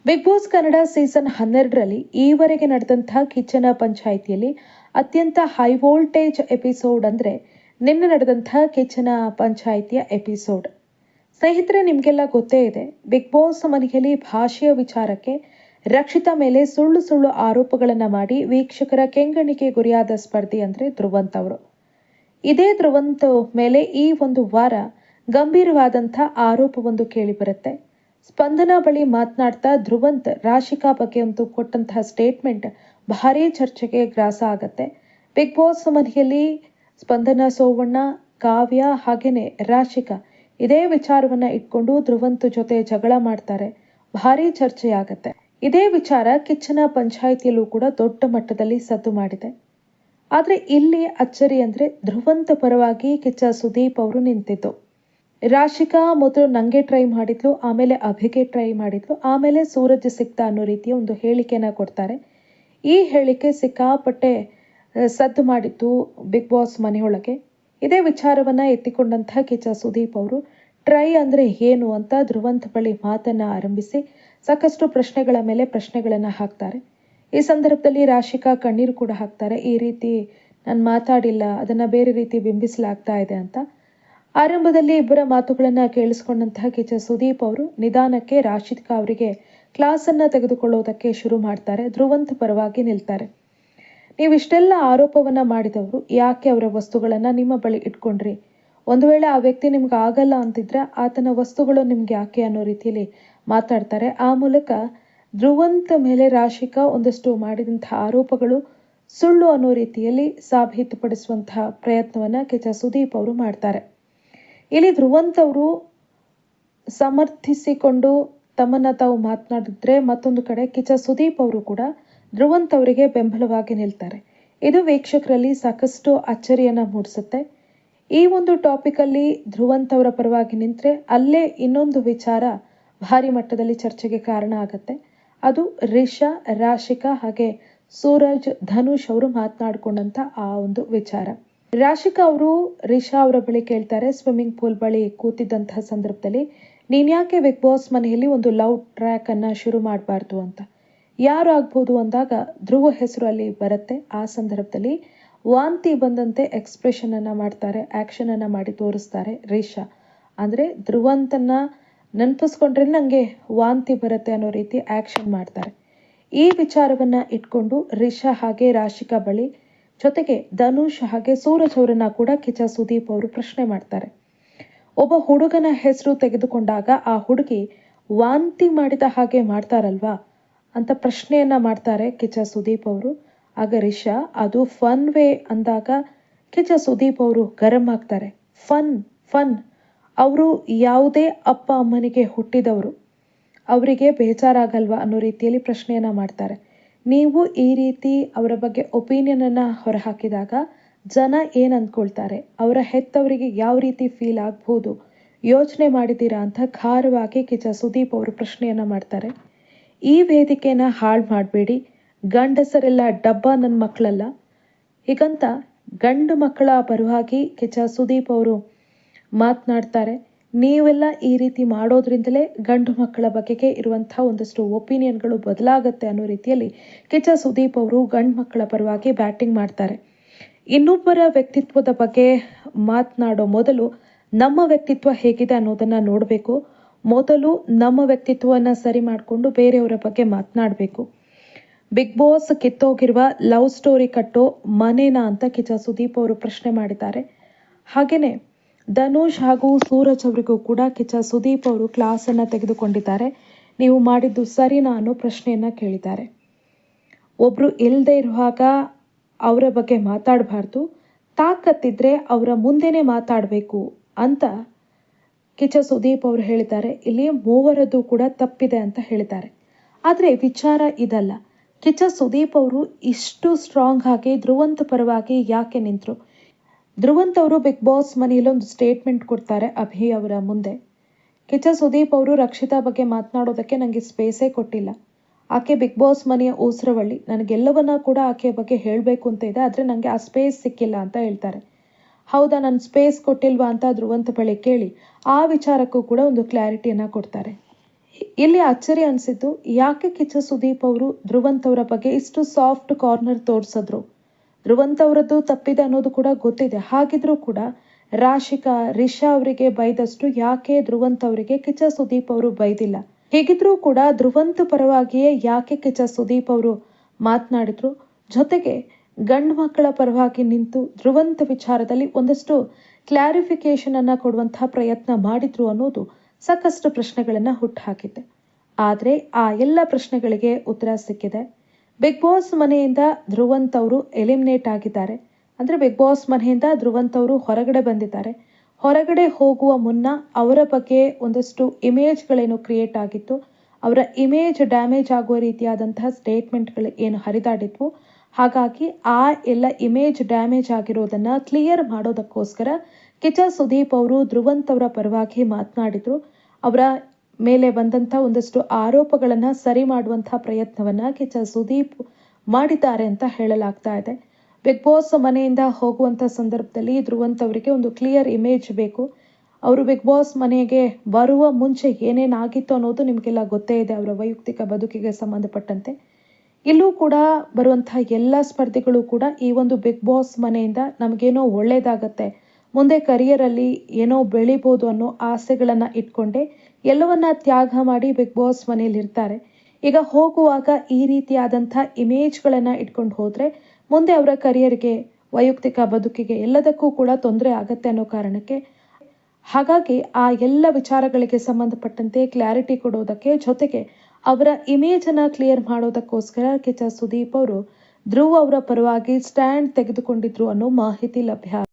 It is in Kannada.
ಬಿಗ್ ಬಾಸ್ ಕನ್ನಡ ಸೀಸನ್ 12ರಲ್ಲಿ ಈವರೆಗೆ ನಡೆದಂತಹ ಕಿಚ್ಚನ ಪಂಚಾಯಿತಿಯಲ್ಲಿ ಅತ್ಯಂತ ಹೈ ವೋಲ್ಟೇಜ್ ಎಪಿಸೋಡ್ ಅಂದರೆ ನಿನ್ನೆ ನಡೆದಂತಹ ಕಿಚ್ಚನ ಪಂಚಾಯಿತಿಯ ಎಪಿಸೋಡ್. ಸ್ನೇಹಿತರೆ, ನಿಮಗೆಲ್ಲ ಗೊತ್ತೇ ಇದೆ, ಬಿಗ್ ಬಾಸ್ ಮನೆಯಲ್ಲಿ ಭಾಷೆಯ ವಿಚಾರಕ್ಕೆ ರಕ್ಷಿತಾ ಮೇಲೆ ಸುಳ್ಳು ಸುಳ್ಳು ಆರೋಪಗಳನ್ನು ಮಾಡಿ ವೀಕ್ಷಕರ ಕೆಂಗಣ್ಣಿಗೆ ಗುರಿಯಾದ ಸ್ಪರ್ಧಿ ಅಂದರೆ ಧ್ರುವಂತ್ ಅವರು. ಇದೇ ಧ್ರುವಂತ್ ಮೇಲೆ ಈ ಒಂದು ವಾರ ಗಂಭೀರವಾದಂಥ ಆರೋಪವೊಂದು ಕೇಳಿಬರುತ್ತೆ. ಸ್ಪಂದನಾ ಬಳಿ ಮಾತನಾಡ್ತಾ ಧ್ರುವಂತ್ ರಾಶಿಕಾ ಬಗ್ಗೆ ಒಂದು ಕೊಟ್ಟಂತಹ ಸ್ಟೇಟ್ಮೆಂಟ್ ಭಾರೀ ಚರ್ಚೆಗೆ ಗ್ರಾಸ ಆಗತ್ತೆ. ಬಿಗ್ ಬಾಸ್ ಮನೆಯಲ್ಲಿ ಸ್ಪಂದನಾ, ಸೋವಣ್ಣ, ಕಾವ್ಯ ಹಾಗೇನೆ ರಾಶಿಕಾ ಇದೇ ವಿಚಾರವನ್ನ ಇಟ್ಕೊಂಡು ಧ್ರುವಂತ್ ಜೊತೆ ಜಗಳ ಮಾಡ್ತಾರೆ. ಭಾರೀ ಚರ್ಚೆಯಾಗತ್ತೆ. ಇದೇ ವಿಚಾರ ಕಿಚ್ಚನ ಪಂಚಾಯಿತಿಯಲ್ಲೂ ಕೂಡ ದೊಡ್ಡ ಮಟ್ಟದಲ್ಲಿ ಸದ್ದು ಮಾಡಿದೆ. ಆದ್ರೆ ಇಲ್ಲಿ ಅಚ್ಚರಿ ಅಂದ್ರೆ ಧ್ರುವಂತ್ ಪರವಾಗಿ ಕಿಚ್ಚ ಸುದೀಪ್ ಅವರು ನಿಂತಿದ್ದು. ರಾಶಿಕಾ ಮೊದಲು ನಂಗೆ ಟ್ರೈ ಮಾಡಿದ್ಲು, ಆಮೇಲೆ ಅಭಿಗೆ ಟ್ರೈ ಮಾಡಿದ್ಲು, ಆಮೇಲೆ ಸೂರಜ್ ಸಿಕ್ತ ಅನ್ನೋ ರೀತಿಯ ಒಂದು ಹೇಳಿಕೆನ ಕೊಡ್ತಾರೆ. ಈ ಹೇಳಿಕೆ ಸಿಕ್ಕಾಪಟ್ಟೆ ಸದ್ದು ಮಾಡಿತ್ತು ಬಿಗ್ ಬಾಸ್ ಮನೆಯೊಳಗೆ. ಇದೇ ವಿಚಾರವನ್ನ ಎತ್ತಿಕೊಂಡಂತಹ ಕಿಚ್ಚ ಸುದೀಪ್ ಅವರು ಟ್ರೈ ಅಂದ್ರೆ ಏನು ಅಂತ ಧ್ರುವಂತ್ ಬಳಿ ಮಾತನ್ನ ಆರಂಭಿಸಿ ಸಾಕಷ್ಟು ಪ್ರಶ್ನೆಗಳ ಮೇಲೆ ಪ್ರಶ್ನೆಗಳನ್ನ ಹಾಕ್ತಾರೆ. ಈ ಸಂದರ್ಭದಲ್ಲಿ ರಾಶಿಕಾ ಕಣ್ಣೀರು ಕೂಡ ಹಾಕ್ತಾರೆ. ಈ ರೀತಿ ನಾನು ಮಾತಾಡಿಲ್ಲ, ಅದನ್ನ ಬೇರೆ ರೀತಿ ಬಿಂಬಿಸಲಾಗ್ತಾ ಇದೆ ಅಂತ. ಆರಂಭದಲ್ಲಿ ಇಬ್ಬರ ಮಾತುಗಳನ್ನ ಕೇಳಿಸಿಕೊಂಡಂತಹ ಕಿಚ್ಚ ಸುದೀಪ್ ಅವರು ನಿಧಾನಕ್ಕೆ ರಾಶಿಕಾ ಅವರಿಗೆ ಕ್ಲಾಸ್ ಅನ್ನ ತೆಗೆದುಕೊಳ್ಳೋದಕ್ಕೆ ಶುರು ಮಾಡ್ತಾರೆ. ಧ್ರುವಂತ್ ಪರವಾಗಿ ನಿಲ್ತಾರೆ. ನೀವಿಷ್ಟೆಲ್ಲ ಆರೋಪವನ್ನ ಮಾಡಿದವರು ಯಾಕೆ ಅವರ ವಸ್ತುಗಳನ್ನ ನಿಮ್ಮ ಬಳಿ ಇಟ್ಕೊಂಡ್ರಿ? ಒಂದು ವೇಳೆ ಆ ವ್ಯಕ್ತಿ ನಿಮ್ಗೆ ಆಗಲ್ಲ ಅಂತಿದ್ರೆ ಆತನ ವಸ್ತುಗಳು ನಿಮ್ಗೆ ಯಾಕೆ ಅನ್ನೋ ರೀತಿಯಲ್ಲಿ ಮಾತಾಡ್ತಾರೆ. ಆ ಮೂಲಕ ಧ್ರುವಂತ್ ಮೇಲೆ ರಾಶಿಕಾ ಒಂದಷ್ಟು ಮಾಡಿದಂತಹ ಆರೋಪಗಳು ಸುಳ್ಳು ಅನ್ನೋ ರೀತಿಯಲ್ಲಿ ಸಾಬೀತುಪಡಿಸುವಂತಹ ಪ್ರಯತ್ನವನ್ನ ಕಿಚ್ಚ ಸುದೀಪ್ ಅವರು ಮಾಡ್ತಾರೆ. ಇಲ್ಲಿ ಧ್ರುವಂತ್ ಅವರು ಸಮರ್ಥಿಸಿಕೊಂಡು ತಮ್ಮನ್ನ ತಾವು ಮಾತನಾಡಿದ್ರೆ, ಮತ್ತೊಂದು ಕಡೆ ಕಿಚ್ಚ ಸುದೀಪ್ ಅವರು ಕೂಡ ಧ್ರುವಂತ್ ಅವರಿಗೆ ಬೆಂಬಲವಾಗಿ ನಿಲ್ತಾರೆ. ಇದು ವೀಕ್ಷಕರಲ್ಲಿ ಸಾಕಷ್ಟು ಅಚ್ಚರಿಯನ್ನ ಮೂಡಿಸುತ್ತೆ. ಈ ಒಂದು ಟಾಪಿಕ್ ಅಲ್ಲಿ ಧ್ರುವಂತ್ ಅವರ ಪರವಾಗಿ ನಿಂತ್ರೆ ಅಲ್ಲೇ ಇನ್ನೊಂದು ವಿಚಾರ ಭಾರಿ ಮಟ್ಟದಲ್ಲಿ ಚರ್ಚೆಗೆ ಕಾರಣ ಆಗತ್ತೆ. ಅದು ರಿಷಾ, ರಾಶಿಕಾ ಹಾಗೆ ಸೂರಜ್, ಧನುಷ್ ಅವರು ಮಾತನಾಡಿಕೊಂಡಂತ ಆ ಒಂದು ವಿಚಾರ. ರಾಶಿಕಾ ಅವರು ರಿಷಾ ಅವರ ಬಳಿ ಕೇಳ್ತಾರೆ, ಸ್ವಿಮ್ಮಿಂಗ್ ಪೂಲ್ ಬಳಿ ಕೂತಿದ್ದಂತಹ ಸಂದರ್ಭದಲ್ಲಿ ನೀನ್ ಯಾಕೆ ಬಿಗ್ ಬಾಸ್ ಮನೆಯಲ್ಲಿ ಒಂದು ಲವ್ ಟ್ರ್ಯಾಕ್ ಅನ್ನ ಶುರು ಮಾಡಬಾರ್ದು ಅಂತ. ಯಾರು ಆಗ್ಬೋದು ಅಂದಾಗ ಧ್ರುವ ಹೆಸರು ಅಲ್ಲಿ ಬರುತ್ತೆ. ಆ ಸಂದರ್ಭದಲ್ಲಿ ವಾಂತಿ ಬಂದಂತೆ ಎಕ್ಸ್ಪ್ರೆಷನ್ ಅನ್ನ ಮಾಡ್ತಾರೆ, ಆಕ್ಷನ್ ಅನ್ನ ಮಾಡಿ ತೋರಿಸ್ತಾರೆ ರಿಷಾ. ಅಂದ್ರೆ ಧ್ರುವಂತನ್ನ ನೆನಪಿಸ್ಕೊಂಡ್ರೆ ನಂಗೆ ವಾಂತಿ ಬರುತ್ತೆ ಅನ್ನೋ ರೀತಿ ಆಕ್ಷನ್ ಮಾಡ್ತಾರೆ. ಈ ವಿಚಾರವನ್ನ ಇಟ್ಕೊಂಡು ರಿಷಾ ಹಾಗೆ ರಾಶಿಕಾ ಬಳಿ ಜೊತೆಗೆ ಧನುಷ್ ಹಾಗೆ ಸೂರಜ್ ಅವರನ್ನ ಕೂಡ ಕಿಚ್ಚ ಸುದೀಪ್ ಅವರು ಪ್ರಶ್ನೆ ಮಾಡ್ತಾರೆ. ಒಬ್ಬ ಹುಡುಗನ ಹೆಸರು ತೆಗೆದುಕೊಂಡಾಗ ಆ ಹುಡುಗಿ ವಾಂತಿ ಮಾಡಿದ ಹಾಗೆ ಮಾಡ್ತಾರಲ್ವಾ ಅಂತ ಪ್ರಶ್ನೆಯನ್ನ ಮಾಡ್ತಾರೆ ಕಿಚ್ಚ ಸುದೀಪ್ ಅವರು. ಆಗ ರಿಷಾ ಅದು ಫನ್ ವೇ ಅಂದಾಗ ಕಿಚ್ಚ ಸುದೀಪ್ ಅವರು ಗರಂ ಆಗ್ತಾರೆ. ಫನ್ ಫನ್ ಅವರು ಯಾವುದೇ ಅಪ್ಪ ಅಮ್ಮನಿಗೆ ಹುಟ್ಟಿದವರು, ಅವರಿಗೆ ಬೇಜಾರಾಗಲ್ವಾ ಅನ್ನೋ ರೀತಿಯಲ್ಲಿ ಪ್ರಶ್ನೆಯನ್ನ ಮಾಡ್ತಾರೆ. ನೀವು ಈ ರೀತಿ ಅವರ ಬಗ್ಗೆ ಒಪಿನಿಯನ್ ಅನ್ನ ಹೊರಹಾಕಿದಾಗ ಜನ ಏನ್ ಅಂದ್ಕೊಳ್ತಾರೆ, ಅವರ ಹೆತ್ತವರಿಗೆ ಯಾವ ರೀತಿ ಫೀಲ್ ಆಗ್ಬೋದು, ಯೋಚನೆ ಮಾಡಿದ್ದೀರಾ ಅಂತ ಖಾರವಾಗಿ ಕಿಚ್ಚ ಸುದೀಪ್ ಅವರು ಪ್ರಶ್ನೆಯನ್ನ ಮಾಡ್ತಾರೆ. ಈ ವೇದಿಕೆನ ಹಾಳು ಮಾಡಬೇಡಿ, ಗಂಡಸರೆಲ್ಲ ಡಬ್ಬ ನನ್ನ ಮಕ್ಕಳಲ್ಲ ಹೀಗಂತ ಗಂಡು ಮಕ್ಕಳ ಪರವಾಗಿ ಕಿಚ್ಚ ಸುದೀಪ್ ಅವರು ಮಾತನಾಡ್ತಾರೆ. ನೀವೆಲ್ಲ ಈ ರೀತಿ ಮಾಡೋದ್ರಿಂದಲೇ ಗಂಡು ಮಕ್ಕಳ ಬಗೆಗೆ ಇರುವಂತಹ ಒಂದಷ್ಟು ಒಪಿನಿಯನ್ಗಳು ಬದಲಾಗತ್ತೆ ಅನ್ನೋ ರೀತಿಯಲ್ಲಿ ಕಿಚ್ಚ ಸುದೀಪ್ ಅವರು ಗಂಡು ಮಕ್ಕಳ ಪರವಾಗಿ ಬ್ಯಾಟಿಂಗ್ ಮಾಡ್ತಾರೆ. ಇನ್ನೊಬ್ಬರ ವ್ಯಕ್ತಿತ್ವದ ಬಗ್ಗೆ ಮಾತನಾಡೋ ಮೊದಲು ನಮ್ಮ ವ್ಯಕ್ತಿತ್ವ ಹೇಗಿದೆ ಅನ್ನೋದನ್ನ ನೋಡಬೇಕು. ಮೊದಲು ನಮ್ಮ ವ್ಯಕ್ತಿತ್ವವನ್ನ ಸರಿ ಮಾಡಿಕೊಂಡು ಬೇರೆಯವರ ಬಗ್ಗೆ ಮಾತನಾಡಬೇಕು. ಬಿಗ್ ಬಾಸ್ ಕಿತ್ತೋಗಿರುವ ಲವ್ ಸ್ಟೋರಿ ಕಟ್ಟೋ ಮನೇನಾ ಅಂತ ಕಿಚ್ಚ ಸುದೀಪ್ ಅವರು ಪ್ರಶ್ನೆ ಮಾಡಿದ್ದಾರೆ. ಹಾಗೇನೆ ಧನುಷ್ ಹಾಗೂ ಸೂರಜ್ ಅವರಿಗೂ ಕೂಡ ಕಿಚ್ಚ ಸುದೀಪ್ ಅವರು ಕ್ಲಾಸ್ ಅನ್ನ ತೆಗೆದುಕೊಂಡಿದ್ದಾರೆ. ನೀವು ಮಾಡಿದ್ದು ಸರಿನಾ ಅನ್ನೋ ಪ್ರಶ್ನೆಯನ್ನ ಕೇಳಿದ್ದಾರೆ. ಒಬ್ರು ಇಲ್ಲದೆ ಇರುವಾಗ ಅವರ ಬಗ್ಗೆ ಮಾತಾಡಬಾರ್ದು, ತಾಕತ್ತಿದ್ರೆ ಅವರ ಮುಂದೆನೆ ಮಾತಾಡಬೇಕು ಅಂತ ಕಿಚ್ಚ ಸುದೀಪ್ ಅವರು ಹೇಳಿದ್ದಾರೆ. ಇಲ್ಲಿ ಮೂವರದ್ದು ಕೂಡ ತಪ್ಪಿದೆ ಅಂತ ಹೇಳಿದ್ದಾರೆ. ಆದ್ರೆ ವಿಚಾರ ಇದಲ್ಲ. ಕಿಚ್ಚ ಸುದೀಪ್ ಅವರು ಇಷ್ಟು ಸ್ಟ್ರಾಂಗ್ ಆಗಿ ಧ್ರುವಂತ್ ಪರವಾಗಿ ಯಾಕೆ ನಿಂತರು? ಧ್ರುವಂತ್ ಅವರು ಬಿಗ್ ಬಾಸ್ ಮನೆಯಲ್ಲಿ ಒಂದು ಸ್ಟೇಟ್ಮೆಂಟ್ ಕೊಡ್ತಾರೆ ಅಭಿ ಅವರ ಮುಂದೆ. ಕಿಚ್ಚ ಸುದೀಪ್ ಅವರು ರಕ್ಷಿತಾ ಬಗ್ಗೆ ಮಾತನಾಡೋದಕ್ಕೆ ನನಗೆ ಸ್ಪೇಸೇ ಕೊಟ್ಟಿಲ್ಲ, ಆಕೆ ಬಿಗ್ ಬಾಸ್ ಮನೆಯ ಊಸರವಳ್ಳಿ, ನನಗೆಲ್ಲವನ್ನ ಕೂಡ ಆಕೆಯ ಬಗ್ಗೆ ಹೇಳಬೇಕು ಅಂತ ಇದೆ, ಆದರೆ ನನಗೆ ಆ ಸ್ಪೇಸ್ ಸಿಕ್ಕಿಲ್ಲ ಅಂತ ಹೇಳ್ತಾರೆ. ಹೌದಾ, ನನ್ನ ಸ್ಪೇಸ್ ಕೊಟ್ಟಿಲ್ವಾ ಅಂತ ಧ್ರುವಂತ್ ಬಳಿ ಕೇಳಿ ಆ ವಿಚಾರಕ್ಕೂ ಕೂಡ ಒಂದು ಕ್ಲಾರಿಟಿಯನ್ನ ಕೊಡ್ತಾರೆ. ಇಲ್ಲಿ ಅಚ್ಚರಿ ಅನಿಸಿದ್ದು, ಯಾಕೆ ಕಿಚ್ಚ ಸುದೀಪ್ ಅವರು ಧ್ರುವಂತ್ ಅವರ ಬಗ್ಗೆ ಇಷ್ಟು ಸಾಫ್ಟ್ ಕಾರ್ನರ್ ತೋರಿಸಿದ್ರು. ಧ್ರುವಂತ್ ಅವರದ್ದು ತಪ್ಪಿದೆ ಅನ್ನೋದು ಕೂಡ ಗೊತ್ತಿದೆ. ಹಾಗಿದ್ರೂ ಕೂಡ ರಾಶಿಕಾ, ರಿಷಾ ಅವರಿಗೆ ಬೈದಷ್ಟು ಯಾಕೆ ಧ್ರುವಂತ್ ಅವರಿಗೆ ಕಿಚ್ಚ ಸುದೀಪ್ ಅವರು ಬೈದಿಲ್ಲ. ಹೇಗಿದ್ರೂ ಕೂಡ ಧ್ರುವಂತ್ ಪರವಾಗಿಯೇ ಯಾಕೆ ಕಿಚ್ಚ ಸುದೀಪ್ ಅವರು ಮಾತನಾಡಿದ್ರು. ಜೊತೆಗೆ ಗಂಡು ಮಕ್ಕಳ ಪರವಾಗಿ ನಿಂತು ಧ್ರುವಂತ್ ವಿಚಾರದಲ್ಲಿ ಒಂದಷ್ಟು ಕ್ಲಾರಿಫಿಕೇಶನ್ ಅನ್ನ ಕೊಡುವಂತಹ ಪ್ರಯತ್ನ ಮಾಡಿದ್ರು ಅನ್ನೋದು ಸಾಕಷ್ಟು ಪ್ರಶ್ನೆಗಳನ್ನ ಹುಟ್ಟುಹಾಕಿದೆ. ಆದರೆ ಆ ಎಲ್ಲ ಪ್ರಶ್ನೆಗಳಿಗೆ ಉತ್ತರ ಸಿಕ್ಕಿದೆ. ಬಿಗ್ ಬಾಸ್ ಮನೆಯಿಂದ ಧ್ರುವಂತ್ ಅವರು ಎಲಿಮಿನೇಟ್ ಆಗಿದ್ದಾರೆ. ಅಂದ್ರೆ ಬಿಗ್ ಬಾಸ್ ಮನೆಯಿಂದ ಧ್ರುವಂತ್ ಅವರು ಹೊರಗಡೆ ಬಂದಿದ್ದಾರೆ. ಹೊರಗಡೆ ಹೋಗುವ ಮುನ್ನ ಅವರ ಬಗ್ಗೆ ಒಂದಷ್ಟು ಇಮೇಜ್ಗಳೇನು ಕ್ರಿಯೇಟ್ ಆಗಿತ್ತು, ಅವರ ಇಮೇಜ್ ಡ್ಯಾಮೇಜ್ ಆಗುವ ರೀತಿಯಾದಂತಹ ಸ್ಟೇಟ್ಮೆಂಟ್ಗಳು ಏನು ಹರಿದಾಡಿದ್ವು. ಹಾಗಾಗಿ ಆ ಎಲ್ಲ ಇಮೇಜ್ ಡ್ಯಾಮೇಜ್ ಆಗಿರೋದನ್ನ ಕ್ಲಿಯರ್ ಮಾಡೋದಕ್ಕೋಸ್ಕರ ಕಿಚ್ಚ ಸುದೀಪ್ ಅವರು ಧ್ರುವಂತ್ ಅವರ ಪರವಾಗಿ ಮಾತನಾಡಿದ್ರು. ಅವರ ಮೇಲೆ ಬಂದಂಥ ಒಂದಷ್ಟು ಆರೋಪಗಳನ್ನ ಸರಿ ಮಾಡುವಂತಹ ಪ್ರಯತ್ನವನ್ನ ಕಿಚ್ಚ ಸುದೀಪ್ ಮಾಡಿದ್ದಾರೆ ಅಂತ ಹೇಳಲಾಗ್ತಾ ಇದೆ. ಬಿಗ್ ಬಾಸ್ ಮನೆಯಿಂದ ಹೋಗುವಂಥ ಸಂದರ್ಭದಲ್ಲಿ ಧ್ರುವಂತ್ ಅವರಿಗೆ ಒಂದು ಕ್ಲಿಯರ್ ಇಮೇಜ್ ಬೇಕು. ಅವರು ಬಿಗ್ ಬಾಸ್ ಮನೆಗೆ ಬರುವ ಮುಂಚೆ ಏನೇನಾಗಿತ್ತು ಅನ್ನೋದು ನಿಮಗೆಲ್ಲ ಗೊತ್ತೇ ಇದೆ, ಅವರ ವೈಯಕ್ತಿಕ ಬದುಕಿಗೆ ಸಂಬಂಧಪಟ್ಟಂತೆ. ಇಲ್ಲೂ ಕೂಡ ಬರುವಂತಹ ಎಲ್ಲ ಸ್ಪರ್ಧಿಗಳು ಕೂಡ ಈ ಒಂದು ಬಿಗ್ ಬಾಸ್ ಮನೆಯಿಂದ ನಮಗೇನೋ ಒಳ್ಳೇದಾಗತ್ತೆ, ಮುಂದೆ ಕರಿಯರಲ್ಲಿ ಏನೋ ಬೆಳಿಬೋದು ಅನ್ನೋ ಆಸೆಗಳನ್ನ ಇಟ್ಕೊಂಡೆ ಎಲ್ಲವನ್ನ ತ್ಯಾಗ ಮಾಡಿ ಬಿಗ್ ಬಾಸ್ ಮನೆಯಲ್ಲಿ ಇರ್ತಾರೆ. ಈಗ ಹೋಗುವಾಗ ಈ ರೀತಿಯಾದಂಥ ಇಮೇಜ್ಗಳನ್ನ ಇಟ್ಕೊಂಡು ಹೋದ್ರೆ ಮುಂದೆ ಅವರ ಕರಿಯರ್ಗೆ, ವೈಯಕ್ತಿಕ ಬದುಕಿಗೆ ಎಲ್ಲದಕ್ಕೂ ಕೂಡ ತೊಂದರೆ ಆಗತ್ತೆ ಅನ್ನೋ ಕಾರಣಕ್ಕೆ, ಹಾಗಾಗಿ ಆ ಎಲ್ಲ ವಿಚಾರಗಳಿಗೆ ಸಂಬಂಧಪಟ್ಟಂತೆ ಕ್ಲಾರಿಟಿ ಕೊಡೋದಕ್ಕೆ, ಜೊತೆಗೆ ಅವರ ಇಮೇಜ್ ಅನ್ನ ಕ್ಲಿಯರ್ ಮಾಡೋದಕ್ಕೋಸ್ಕರ ಕಿಚ್ಚ ಸುದೀಪ್ ಅವರು ಧ್ರುವ್ ಅವರ ಪರವಾಗಿ ಸ್ಟ್ಯಾಂಡ್ ತೆಗೆದುಕೊಂಡಿದ್ರು ಅನ್ನೋ ಮಾಹಿತಿ ಲಭ್ಯ